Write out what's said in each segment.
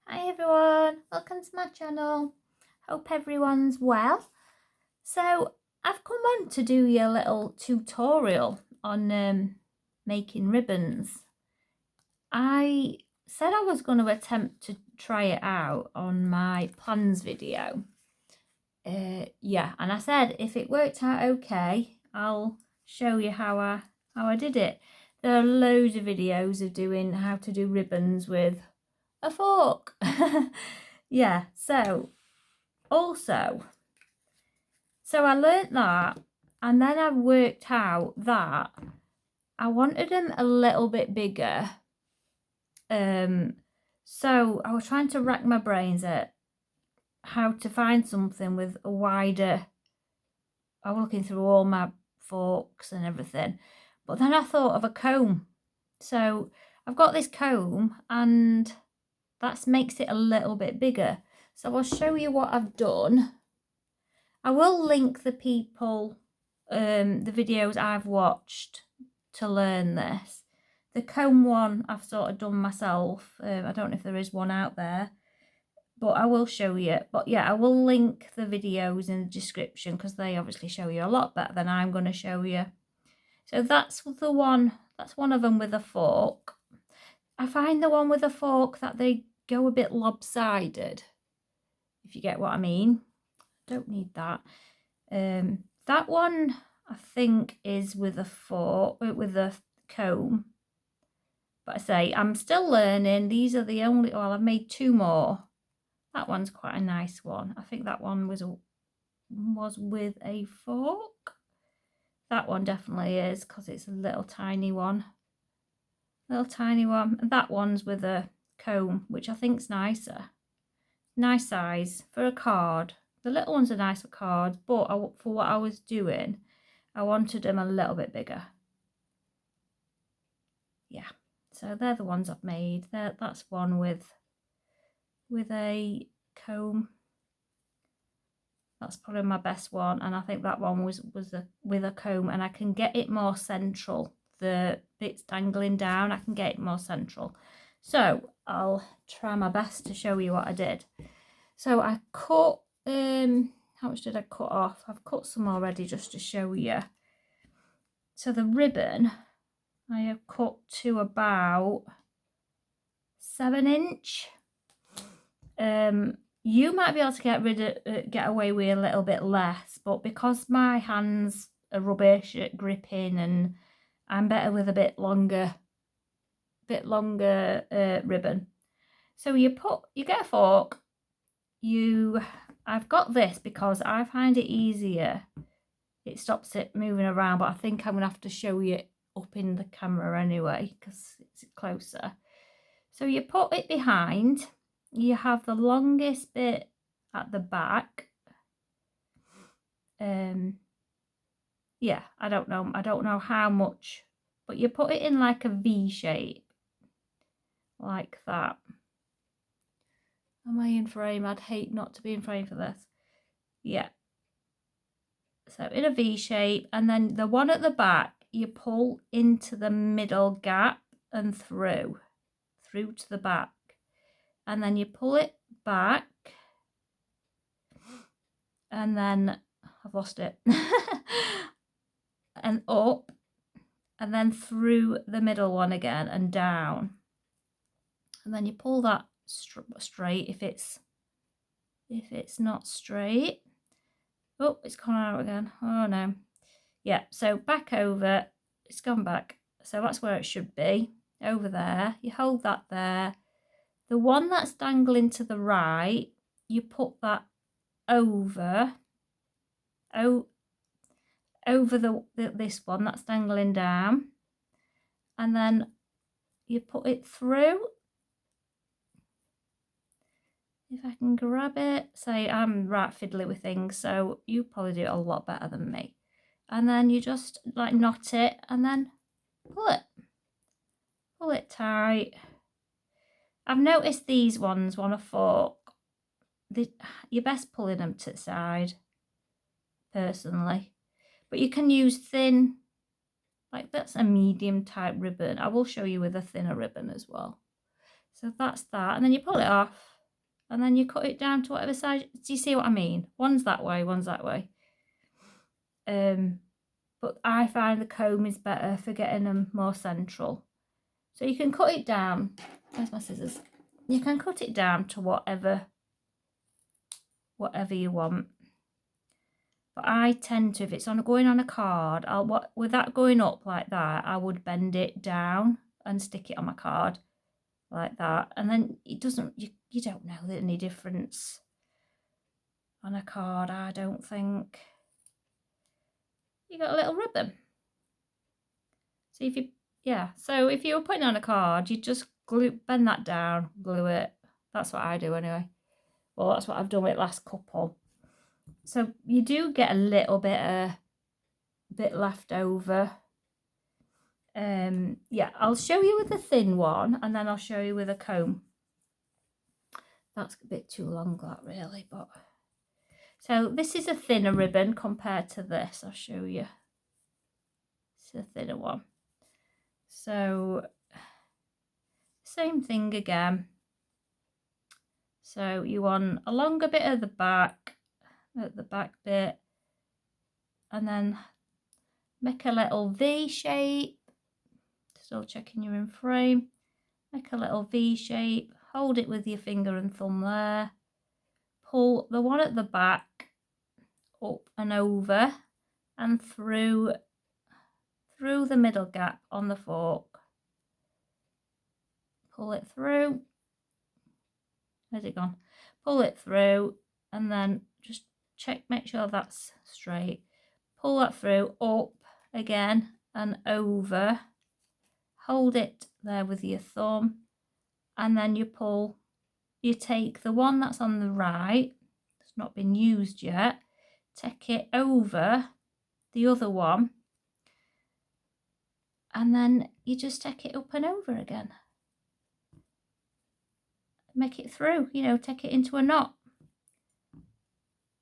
Hi everyone, welcome to my channel. Hope everyone's well. So I've come on to do your little tutorial on making ribbons. I said I was going to attempt to try it out on my plans video. Yeah, and I said if it worked out okay, I'll show you how I did it. There are loads of videos of doing how to do ribbons with a fork. Yeah, so I learnt that, and then I worked out that I wanted them a little bit bigger. So I was trying to rack my brains at how to find something with a wider. I was looking through all my forks and everything, but then I thought of a comb. So I've got this comb, and that makes it a little bit bigger. So I'll show you what I've done. I will link the the videos I've watched to learn this. The comb one I've sort of done myself. I don't know if there is one out there, but I will show you. But yeah, I will link the videos in the description because they obviously show you a lot better than I'm going to show you. So that's one of them with a fork. I find the one with a fork that they go a bit lopsided, if you get what I mean. Don't need that. That one I think is with a fork, with a comb. But I say I'm still learning. These are the only. Well, I've made two more. That one's quite a nice one. I think that one was with a fork. That one definitely is because it's a little tiny one. And that one's with a comb, which I think's nicer. Nice size for a card. The little ones are nice for cards, but for what I was doing, I wanted them a little bit bigger. Yeah, so they're the ones I've made. That's one with a comb. That's probably my best one, and I think that one was with a comb, and I can get it more central. The bits dangling down, I can get it more central. So I'll try my best to show you what I did. So I cut, how much did I cut off? I've cut some already just to show you. So the ribbon, I have cut to about 7-inch. You might be able to get away with a little bit less, but because my hands are rubbish at gripping, and I'm better with a bit longer ribbon. So you get a fork. I've got this because I find it easier. It stops it moving around, but I think I'm gonna have to show you up in the camera anyway because it's closer. So you put it behind. You have the longest bit at the back. Yeah, I don't know how much, but you put it in like a V shape, like that. Am I in frame? I'd hate not to be in frame for this. Yeah. So in a V shape, and then the one at the back, you pull into the middle gap and through to the back, and then you pull it back, and then I've lost it, and up, and then through the middle one again and down, and then you pull that straight if it's not straight. Oh, it's gone out again. Oh no. Yeah, so back over, it's gone back. So that's where it should be, over there. You hold that there. The one that's dangling to the right, you put that over this one that's dangling down, and then you put it through. If I can grab it, say I'm right fiddly with things, so you probably do it a lot better than me. And then you just like knot it and then pull it tight. I've noticed these ones want a fork. You're best pulling them to the side, personally, but you can use thin, like that's a medium type ribbon. I will show you with a thinner ribbon as well. So that's that, and then you pull it off, and then you cut it down to whatever size. Do you see what I mean? One's that way, one's that way. But I find the comb is better for getting them more central. So you can cut it down. Where's my scissors? You can cut it down to whatever you want. But I tend to, if it's going on a card, with that going up like that, I would bend it down and stick it on my card like that. And then it doesn't, you don't know any difference on a card, I don't think. You got a little ribbon. So if you were putting on a card, you just bend that down, glue it. That's what I do anyway. Well, that's what I've done with the last couple. So you do get a little bit left over. Yeah, I'll show you with the thin one, and then I'll show you with a comb. That's a bit too long, that really, but so this is a thinner ribbon compared to this. I'll show you. It's a thinner one. So same thing again. So you want a longer bit at the back bit, and then make a little V shape. Still checking you're in frame. Make a little V shape, hold it with your finger and thumb there. Pull the one at the back up and over and through the middle gap on the fork. Pull it through. Where's it gone? Pull it through, and then just make sure that's straight. Pull that through, up again and over. Hold it there with your thumb, and then you take the one that's on the right, that's not been used yet, take it over the other one, and then you just take it up and over again. Make it through, take it into a knot.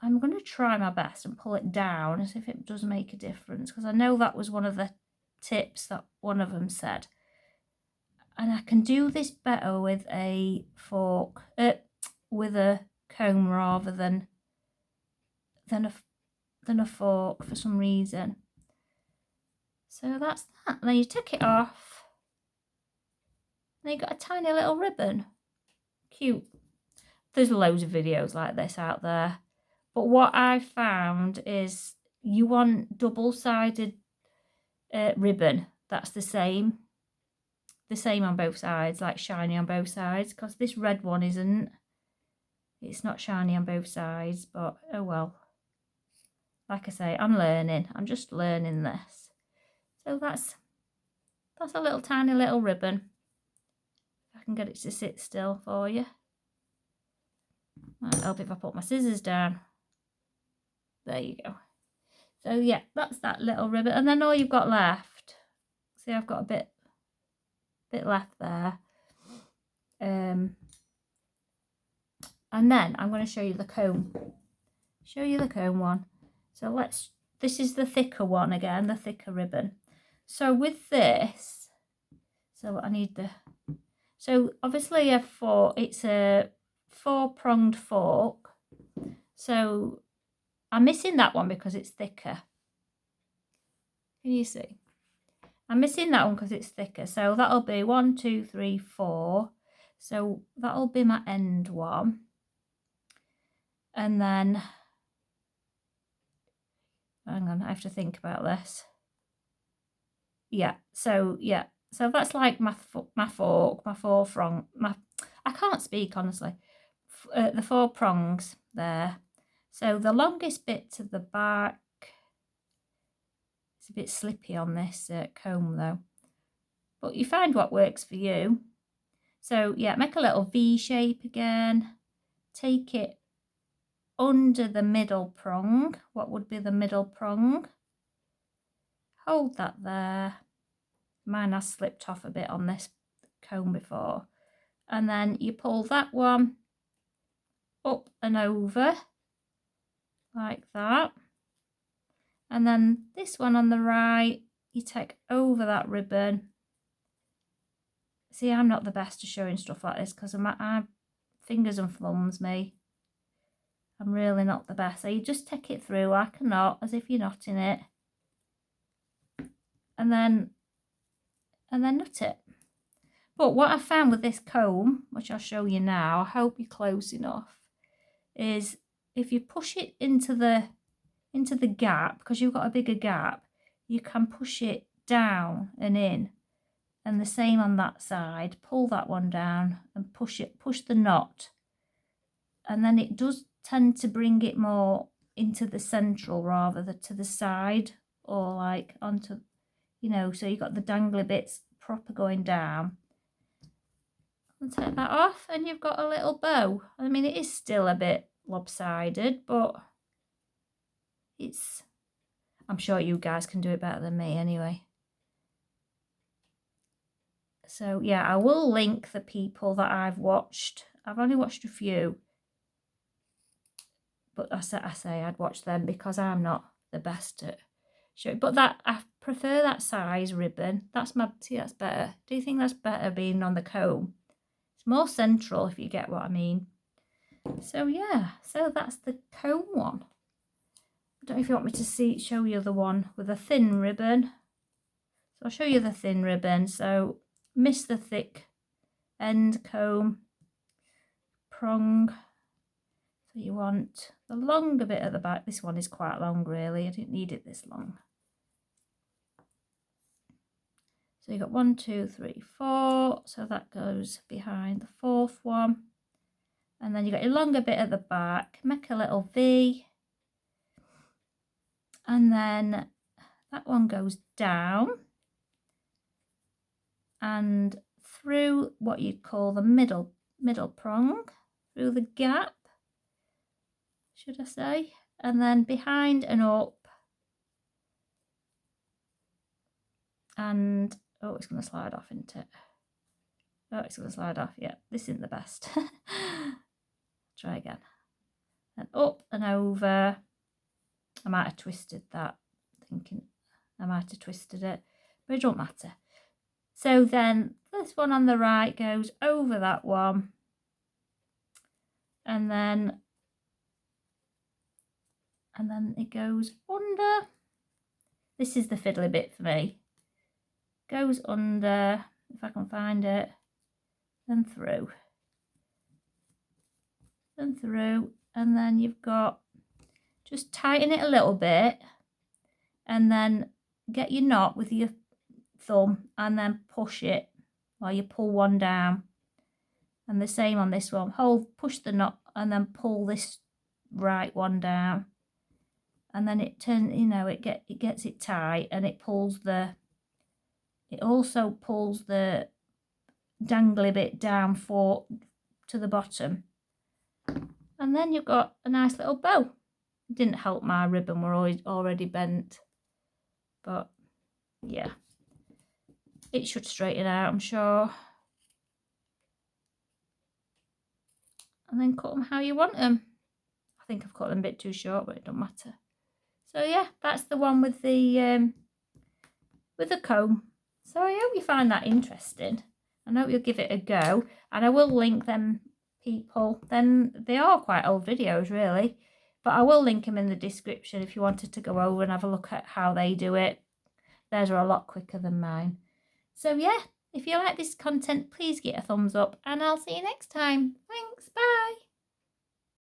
I'm going to try my best and pull it down as if it does make a difference, because I know that was one of the tips that one of them said. And I can do this better with a fork, with a comb rather than a fork for some reason. So that's that. And then you take it off. And you got a tiny little ribbon. Cute. There's loads of videos like this out there. But what I found is you want double-sided ribbon. That's the same on both sides, like shiny on both sides, because this red one isn't. It's not shiny on both sides, but oh well. Like I say, I'm just learning this. So that's a little tiny little ribbon. If I can get it to sit still for you. Might help if I put my scissors down. There you go. So yeah, that's that little ribbon, and then all you've got left. See, I've got a bit left there. And then I'm going to show you the comb. One. So this is the thicker one again, the thicker ribbon. So with this, so obviously it's a 4-pronged fork. So I'm missing that one because it's thicker. Can you see? I'm missing that one because it's thicker. So that'll be 1, 2, 3, 4. So that'll be my end one. And then, hang on, I have to think about this. Yeah, so that's like my fork, my 4-prong, I can't speak honestly. The 4 prongs there. So the longest bit to the back, it's a bit slippy on this comb though, but you find what works for you. So yeah, make a little V shape again, take it under the middle prong. What would be the middle prong? Hold that there. Mine has slipped off a bit on this comb before. And then you pull that one up and over like that. And then this one on the right, you take over that ribbon. See, I'm not the best at showing stuff like this because I fingers and thumbs, me. I'm really not the best. So you just take it through like a knot, as if you're knotting it. And then knot it. But what I found with this comb, which I'll show you now, I hope you're close enough, is if you push it into the gap, because you've got a bigger gap, you can push it down and in. And the same on that side. Pull that one down and push the knot. And then it does tend to bring it more into the central rather than to the side, or like onto, you know, so you've got the dangly bits proper going down. And take that off and you've got a little bow. I mean, it is still a bit lopsided, but I'm sure you guys can do it better than me anyway. So yeah, I will link the people that I've watched. I've only watched a few, but I say I'd watch them because I'm not the best at showing. But that, I prefer that size ribbon. That's better. Do you think that's better being on the comb? It's more central, if you get what I mean. So yeah, so that's the comb one. I don't know if you want me to show you the one with a thin ribbon. So I'll show you the thin ribbon. So miss the thick end comb, prong. So you want the longer bit at the back. This one is quite long really. I didn't need it this long. So you got 1, 2, 3, 4. So that goes behind the fourth one. And then you got your longer bit at the back. Make a little V. And then that one goes down and through what you'd call the middle prong, through the gap, should I say, and then behind and up, and oh, it's going to slide off, isn't it? Oh, it's going to slide off. Yeah, this isn't the best. Try again. And up and over. I might have twisted that, thinking I might have twisted it, but it don't matter. So then this one on the right goes over that one, and then it goes under. This is the fiddly bit for me. Goes under, if I can find it, then through, and then you've got, just tighten it a little bit, and then get your knot with your thumb and then push it while you pull one down. And the same on this one. Push the knot and then pull this right one down. And then it turns, you know, it gets it tight, and it also pulls the dangly bit down to the bottom. And then you've got a nice little bow. It didn't help my ribbon were already bent, but yeah, it should straighten out, I'm sure. And then cut them how you want them. I think I've cut them a bit too short, but it don't matter. So yeah, that's the one with the comb. So I hope you find that interesting. I hope you'll give it a go, and I will link them people. Then they are quite old videos really, but I will link them in the description if you wanted to go over and have a look at how they do it. Theirs are a lot quicker than mine. So yeah, if you like this content, please give it a thumbs up, and I'll see you next time. Thanks.